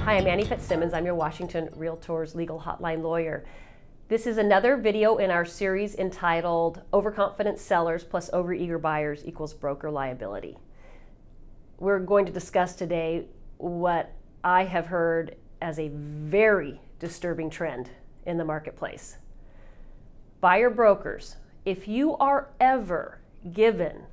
Hi, I'm Annie Fitzsimmons. I'm your Washington Realtors legal hotline lawyer. This is another video in our series entitled Overconfident Sellers plus Overeager Buyers equals Broker Liability. We're going to discuss today what I have heard as a very disturbing trend in the marketplace. Buyer brokers, if you are ever given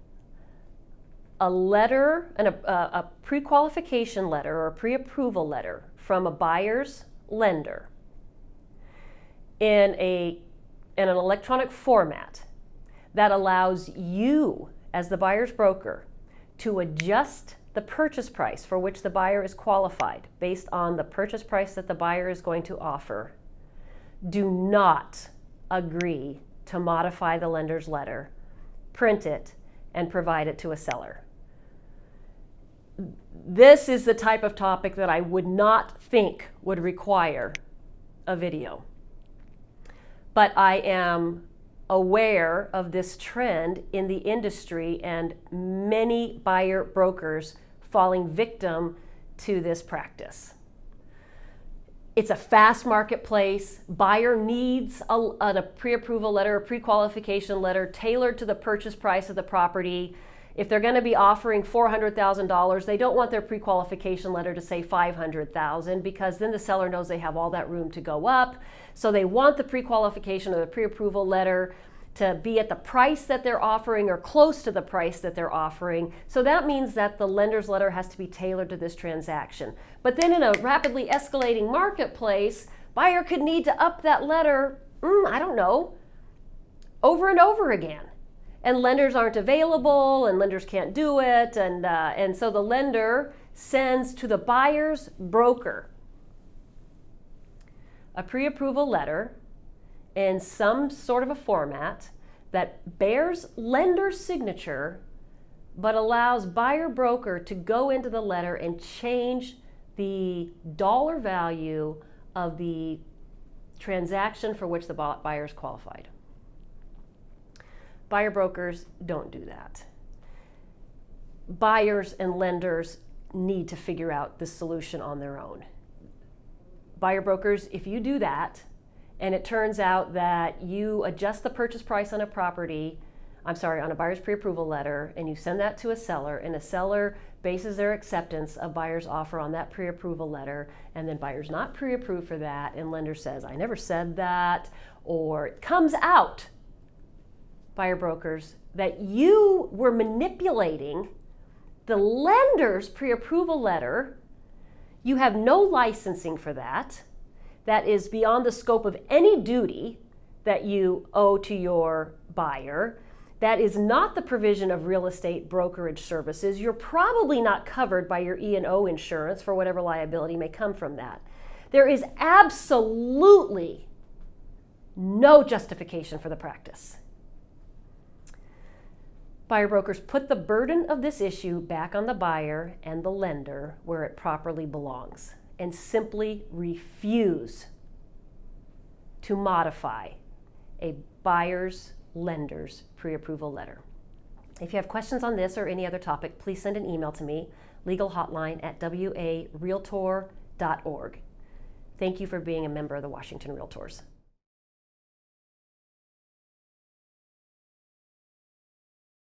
a letter, a pre-qualification letter or a pre-approval letter from a buyer's lender in an electronic format that allows you as the buyer's broker to adjust the purchase price for which the buyer is qualified based on the purchase price that the buyer is going to offer, do not agree to modify the lender's letter, print it, and provide it to a seller. This is the type of topic that I would not think would require a video. But I am aware of this trend in the industry and many buyer brokers falling victim to this practice. It's a fast marketplace. Buyer needs a pre-approval letter, a pre-qualification letter tailored to the purchase price of the property. If they're going to be offering $400,000, they don't want their pre-qualification letter to say $500,000 because then the seller knows they have all that room to go up. So they want the pre-qualification or the pre-approval letter to be at the price that they're offering or close to the price that they're offering. So that means that the lender's letter has to be tailored to this transaction. But then in a rapidly escalating marketplace, buyer could need to up that letter, I don't know, over and over again. And lenders aren't available, and lenders can't do it, and so the lender sends to the buyer's broker a pre-approval letter in some sort of a format that bears lender's signature, but allows buyer broker to go into the letter and change the dollar value of the transaction for which the buyer is qualified. Buyer brokers don't do that. Buyers and lenders need to figure out the solution on their own. Buyer brokers, if you do that, and it turns out that you adjust the purchase price on a property, on a buyer's pre-approval letter, and you send that to a seller, and a seller bases their acceptance of buyer's offer on that pre-approval letter, and then buyer's not pre-approved for that, and lender says, I never said that, or it comes out, buyer brokers, that you were manipulating the lender's pre-approval letter. You have no licensing for that. That is beyond the scope of any duty that you owe to your buyer. That is not the provision of real estate brokerage services. You're probably not covered by your E&O insurance for whatever liability may come from that. There is absolutely no justification for the practice. Buyer brokers, put the burden of this issue back on the buyer and the lender where it properly belongs, and simply refuse to modify a buyer's lender's pre-approval letter. If you have questions on this or any other topic, please send an email to me, legalhotline@warealtor.org. Thank you for being a member of the Washington Realtors.